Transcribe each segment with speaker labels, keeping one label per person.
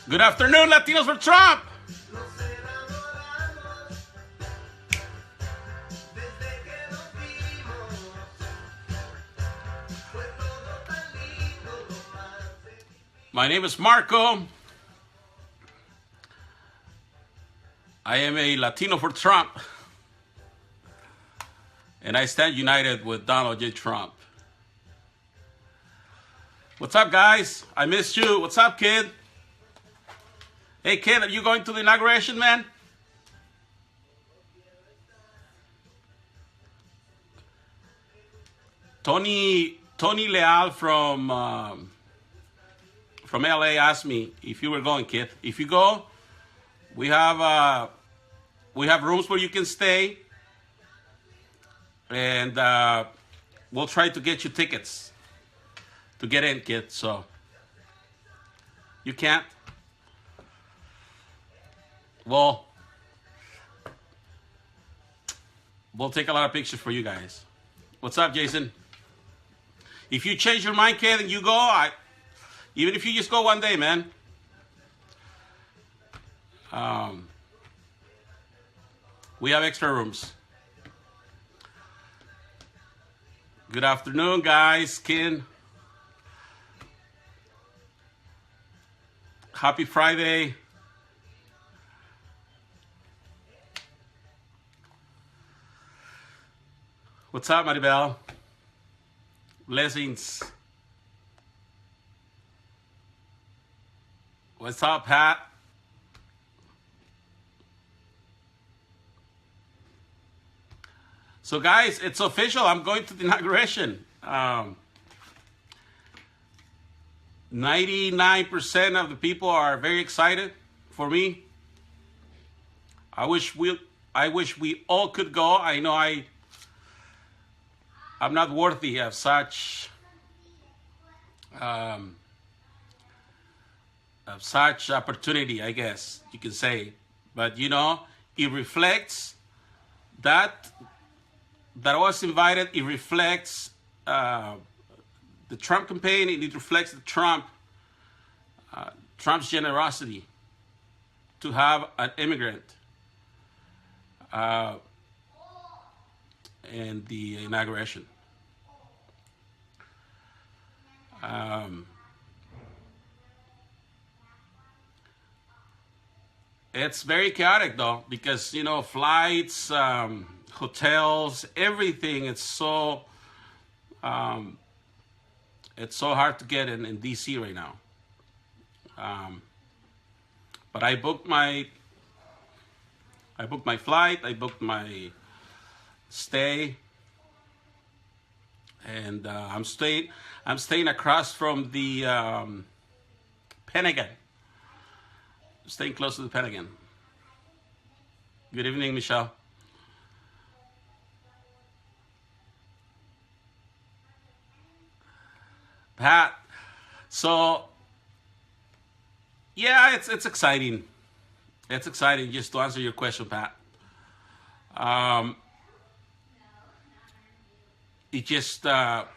Speaker 1: Good afternoon, Latinos for Trump. My name is Marco. I am a Latino for Trump. And I stand united with Donald J. Trump. What's up, guys? I missed you. What's up, kid? Hey, kid, are you going to the inauguration, man? Tony Leal from LA asked me if you were going, kid. If you go, we have rooms where you can stay, and we'll try to get you tickets to get in, kid. So you can't. Well, we'll take a lot of pictures for you guys. What's up, Jason? If you change your mind, kid, and you go, even if you just go one day, man. We have extra rooms. Good afternoon, guys. Ken. Happy Friday. What's up, Maribel? Blessings. What's up, Pat? So, guys, it's official. I'm going to the inauguration. 99% of the people are very excited for me. I wish we all could go. I know I'm not worthy of such opportunity, I guess you can say. But it reflects that I was invited. It reflects the Trump campaign. It reflects the Trump's generosity to have an immigrant in the inauguration. It's very chaotic though, because flights, hotels, everything. It's so hard to get in DC right now. But I booked my flight. I booked my stay, and I'm staying across from the Pentagon. I'm staying close to the Pentagon. Good evening, Michelle. Pat. So yeah, it's exciting. It's exciting. Just to answer your question, Pat. It's just the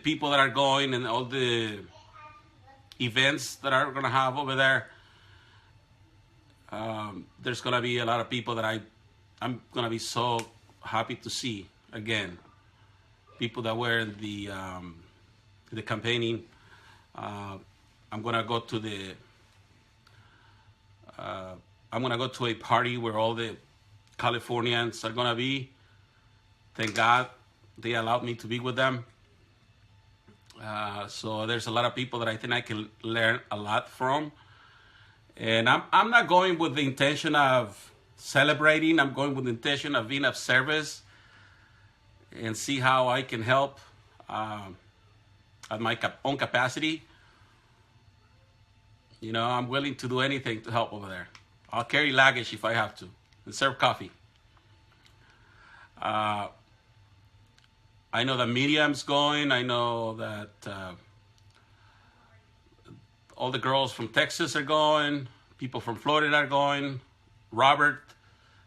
Speaker 1: people that are going and all the events that are going to have over there. There's going to be a lot of people that I'm going to be so happy to see again. People that were in the campaigning. I'm going to go to a party where all the Californians are going to be. Thank God they allowed me to be with them. So there's a lot of people that I think I can learn a lot from. And I'm not going with the intention of celebrating. I'm going with the intention of being of service and see how I can help at my own capacity. I'm willing to do anything to help over there. I'll carry luggage if I have to and serve coffee. I know that Miriam's going. I know that all the girls from Texas are going. People from Florida are going. Robert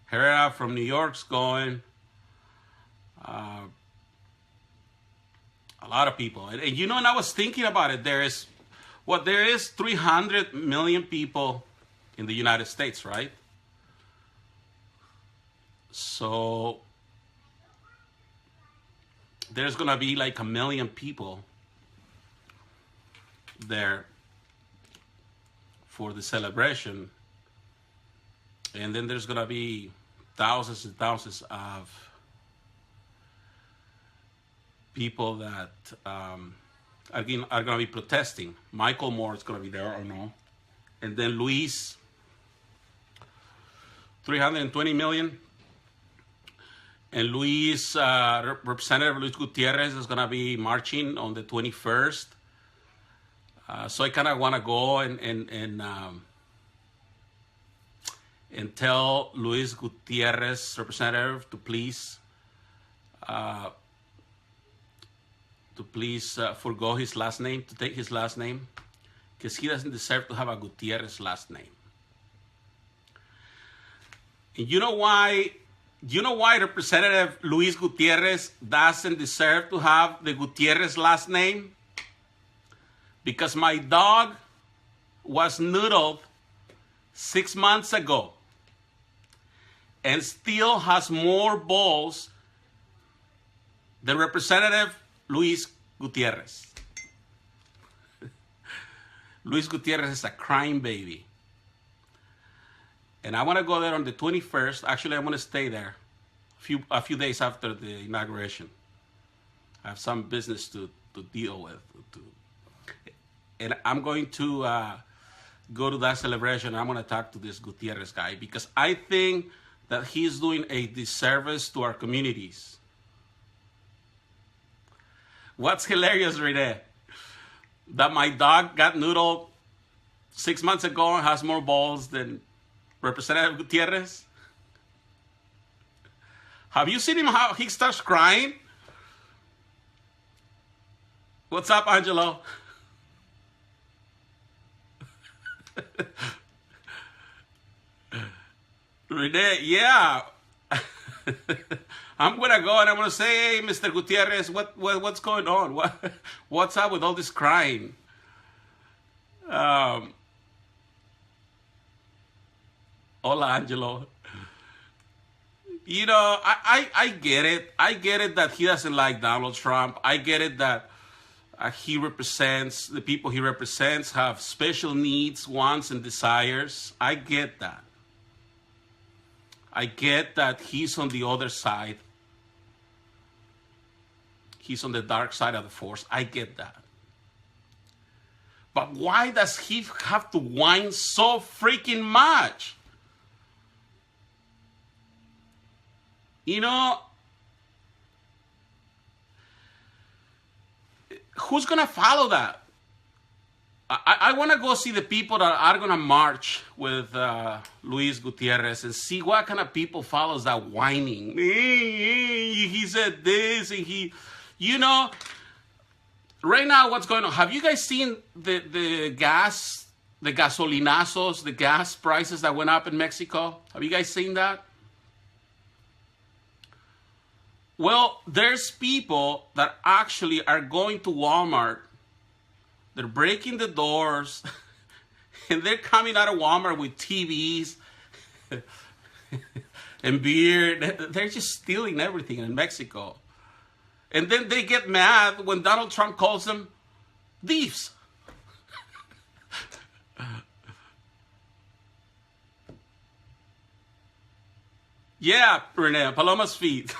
Speaker 1: Herrera from New York's going. A lot of people. And I was thinking about it. There is Well, there is 300 million people in the United States, right? So there's going to be like 1 million people there for the celebration. And then there's going to be thousands and thousands of people that are going to be protesting. Michael Moore is going to be there or no. And then Luis, 320 million. And Luis, Representative Luis Gutierrez is going to be marching on the 21st. So I kind of want to go and tell Luis Gutierrez, Representative, to please forgo his last name, to take his last name, because he doesn't deserve to have a Gutierrez last name. And you know why? Representative Luis Gutierrez doesn't deserve to have the Gutierrez last name? Because my dog was neutered 6 months ago and still has more balls than Representative Luis Gutierrez. Luis Gutierrez is a crime baby. And I want to go there on the 21st. Actually, I want to stay there a few days after the inauguration. I have some business to deal with. And I'm going to go to that celebration. I'm going to talk to this Gutierrez guy because I think that he's doing a disservice to our communities. What's hilarious, Rene? That my dog got noodled 6 months ago and has more balls than Representative Gutierrez. Have you seen him how he starts crying? What's up, Angelo? Rene, yeah. I'm gonna go and I'm gonna say, hey, Mr. Gutierrez, what's going on? What's up with all this crying? Hola, Angelo. You know, I get it. I get it that he doesn't like Donald Trump. I get it that the people he represents have special needs, wants, and desires. I get that. I get that he's on the other side. He's on the dark side of the force. I get that. But why does he have to whine so freaking much? You know, who's going to follow that? I want to go see the people that are going to march with Luis Gutierrez and see what kind of people follows that whining. He said this and he, you know, right now what's going on? Have you guys seen the gasolinazos, the gas prices that went up in Mexico? Have you guys seen that? Well, there's people that actually are going to Walmart. They're breaking the doors and they're coming out of Walmart with TVs and beer. They're just stealing everything in Mexico. And then they get mad when Donald Trump calls them thieves. Yeah, Rene, Paloma's feet.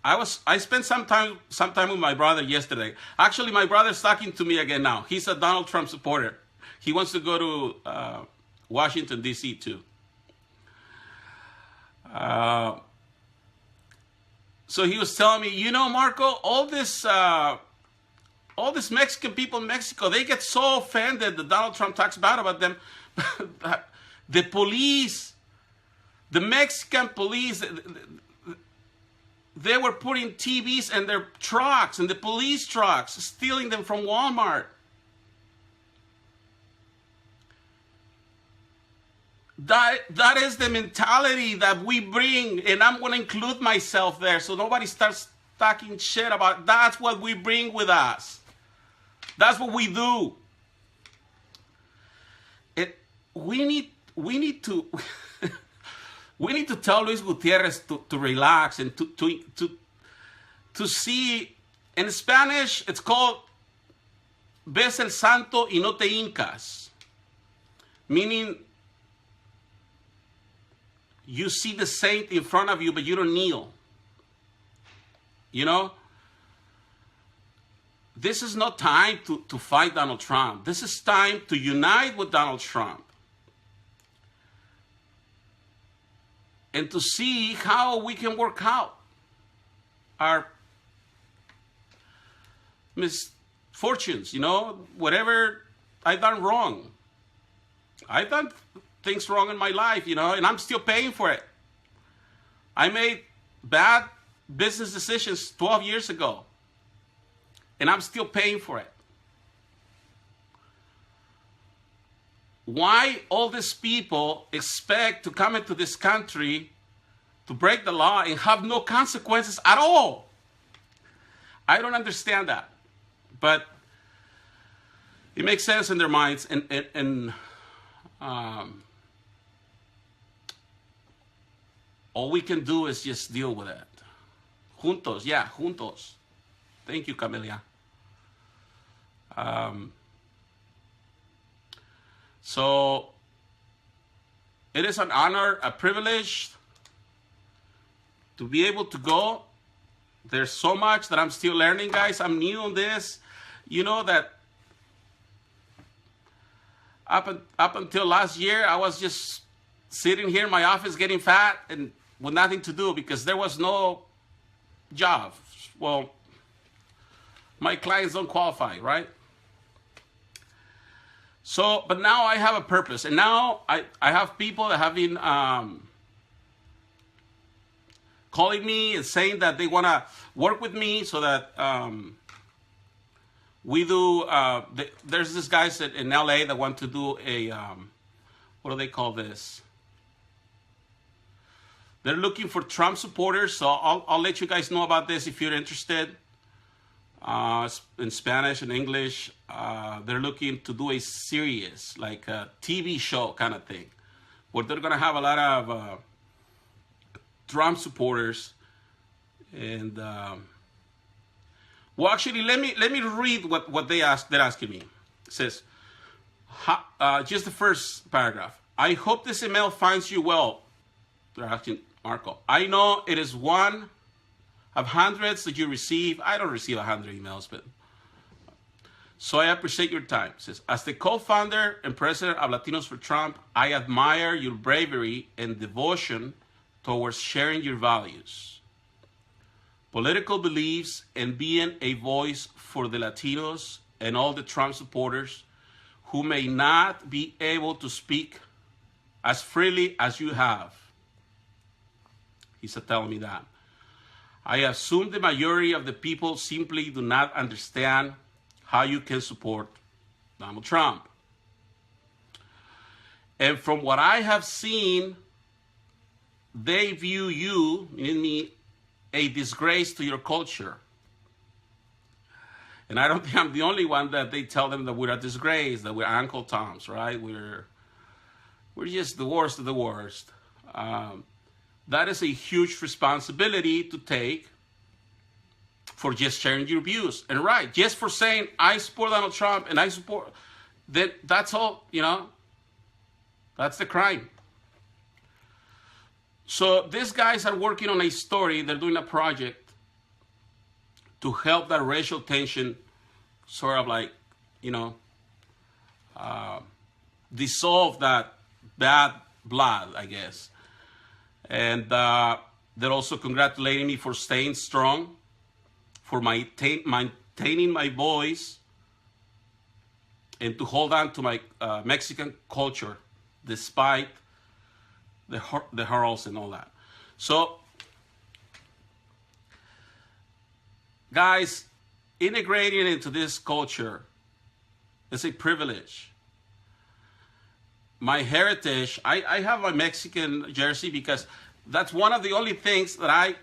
Speaker 1: I spent some time with my brother yesterday. Actually, my brother's talking to me again now. He's a Donald Trump supporter. He wants to go to Washington, D.C. too. So he was telling me, you know, Marco, all this Mexican people in Mexico, they get so offended that Donald Trump talks bad about them. The police, the Mexican police, they were putting TVs in their trucks, in the police trucks, stealing them from Walmart. That is the mentality that we bring, and I'm going to include myself there so nobody starts talking shit about it. That's what we bring with us. That's what we do. We need to we need to tell Luis Gutierrez to relax and to see. In Spanish, it's called ves el santo y no te hincas, meaning you see the saint in front of you, but you don't kneel. You know, this is not time to fight Donald Trump. This is time to unite with Donald Trump and to see how we can work out our misfortunes, you know, whatever I've done wrong. I've done things wrong in my life, you know, and I'm still paying for it. I made bad business decisions 12 years ago, and I'm still paying for it. Why all these people expect to come into this country to break the law and have no consequences at all? I don't understand that. But it makes sense in their minds, and all we can do is just deal with it. Juntos, yeah, juntos. Thank you, Camelia. So it is an honor, a privilege to be able to go. There's so much that I'm still learning, guys. I'm new on this. You know that up until last year, I was just sitting here in my office getting fat and with nothing to do because there was no job. Well, my clients don't qualify, right? So, but now I have a purpose, and now I have people that have been calling me and saying that they want to work with me so that we do, there's this guys in LA that want to do a, what do they call this? They're looking for Trump supporters, so I'll let you guys know about this if you're interested. In Spanish and English, they're looking to do a series, like a TV show kind of thing, where they're going to have a lot of Trump supporters. And well, actually, let me read what they're asking me. It says, just the first paragraph. I hope this email finds you well. They're asking Marco. I know it is one of hundreds that you receive. I don't receive 100 emails, but so I appreciate your time. It says, as the co-founder and president of Latinos for Trump, I admire your bravery and devotion towards sharing your values, political beliefs, and being a voice for the Latinos and all the Trump supporters who may not be able to speak as freely as you have. He's telling me that. I assume the majority of the people simply do not understand how you can support Donald Trump. And from what I have seen, they view you, meaning me, a disgrace to your culture. And I don't think I'm the only one that they tell them that we're a disgrace, that we're Uncle Toms, right? We're just the worst of the worst. That is a huge responsibility to take for just sharing your views. And right, just for saying, I support Donald Trump and I support, that's all, you know, that's the crime. So these guys are working on a story. They're doing a project to help that racial tension sort of like, you know, dissolve that bad blood, I guess. And they're also congratulating me for staying strong, for maintaining my voice, and to hold on to my Mexican culture despite the hurdles and all that. So, guys, integrating into this culture is a privilege. My heritage, I have a Mexican jersey because that's one of the only things that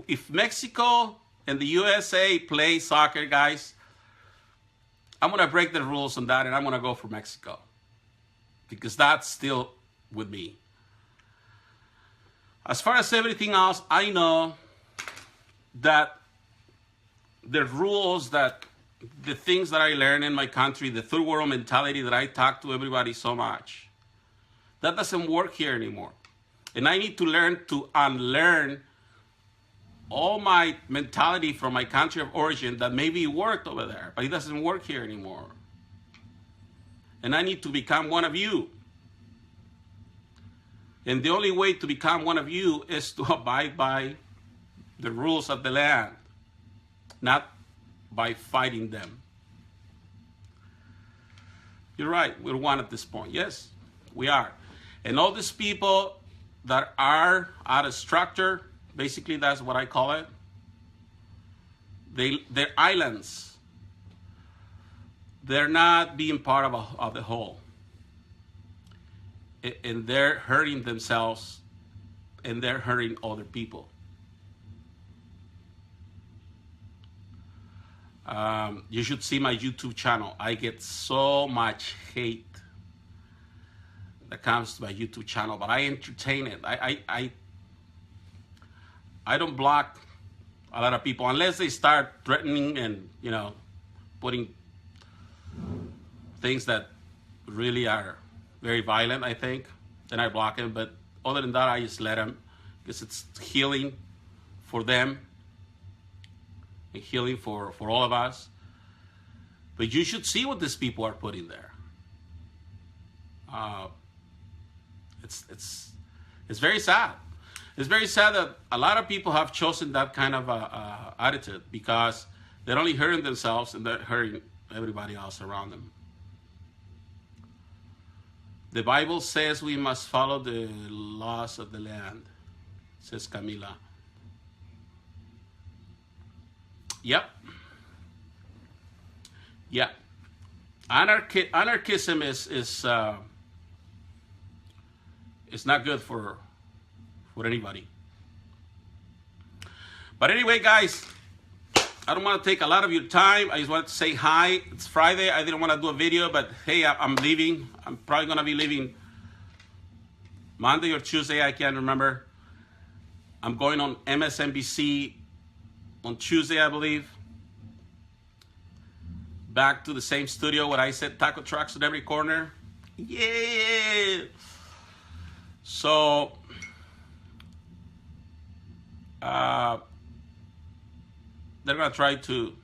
Speaker 1: if Mexico and the USA play soccer, guys, I'm going to break the rules on that, and I'm going to go for Mexico because that's still with me. As far as everything else, I know that the rules, that the things that I learned in my country, the third world mentality that I talk to everybody so much, that doesn't work here anymore. And I need to learn to unlearn all my mentality from my country of origin that maybe worked over there, but it doesn't work here anymore. And I need to become one of you. And the only way to become one of you is to abide by the rules of the land, not by fighting them. You're right, we're one at this point. Yes, we are. And all these people that are out of structure, basically that's what I call it, they're islands. They're not being part of the whole. And they're hurting themselves, and they're hurting other people. You should see my YouTube channel. I get so much hate that comes to my YouTube channel, but I entertain it. I don't block a lot of people unless they start threatening and, you know, putting things that really are very violent, I think. Then I block them. But other than that, I just let them because it's healing for them and healing for all of us. But you should see what these people are putting there. It's very sad. It's very sad that a lot of people have chosen that kind of attitude because they're only hurting themselves and they're hurting everybody else around them. The Bible says we must follow the laws of the land, says Camila. Yep. Yeah. Anarchism is not good for anybody. But anyway, guys, I don't want to take a lot of your time. I just wanted to say hi. It's Friday. I didn't want to do a video, but hey, I'm leaving. I'm probably going to be leaving Monday or Tuesday. I can't remember. I'm going on MSNBC on Tuesday, I believe. Back to the same studio where I said taco trucks at every corner. Yeah. So, they're gonna try to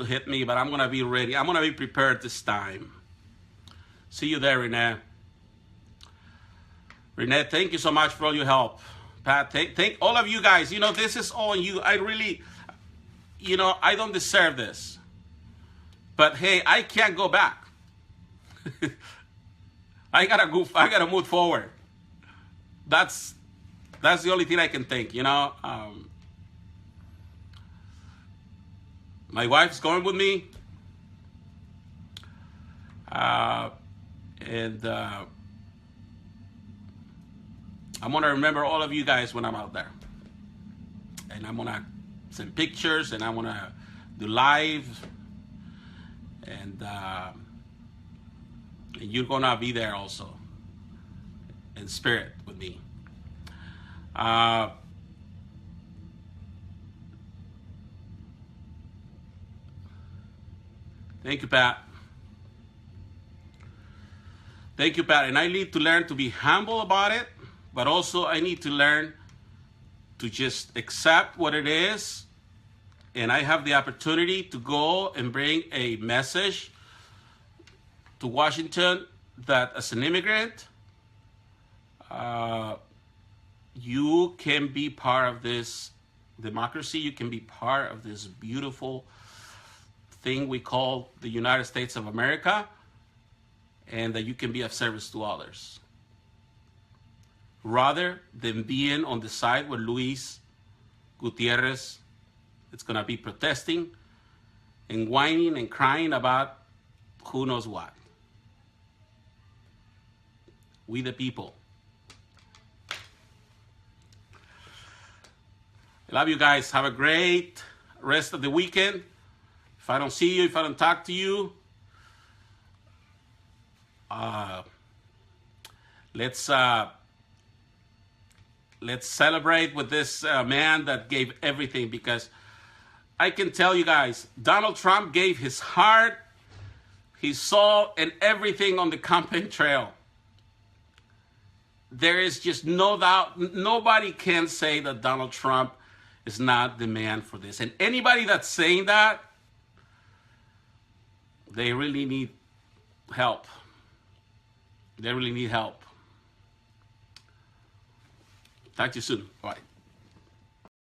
Speaker 1: hit me, but I'm gonna be ready. I'm gonna be prepared this time. See you there, Renee. Renee, thank you so much for all your help. Pat, thank all of you guys. You know, this is all you. I really, you know, I don't deserve this. But hey, I can't go back. I gotta move forward. That's the only thing I can think, you know. My wife's going with me. And I'm gonna remember all of you guys when I'm out there. And I'm gonna send pictures and I'm gonna do live. And you're gonna be there also in spirit with me. Thank you, Pat. Thank you, Pat. And I need to learn to be humble about it, but also I need to learn to just accept what it is. And I have the opportunity to go and bring a message to Washington that as an immigrant, you can be part of this democracy. You can be part of this beautiful thing we call the United States of America, and that you can be of service to others. Rather than being on the side where Luis Gutierrez is going to be protesting and whining and crying about who knows what. We the people. I love you guys. Have a great rest of the weekend. If I don't see you, if I don't talk to you, let's celebrate with this man that gave everything, because I can tell you guys, Donald Trump gave his heart, his soul, and everything on the campaign trail. There is just no doubt, nobody can say that Donald Trump is not the man for this. And anybody that's saying that, they really need help. They really need help. Talk to you soon. Bye.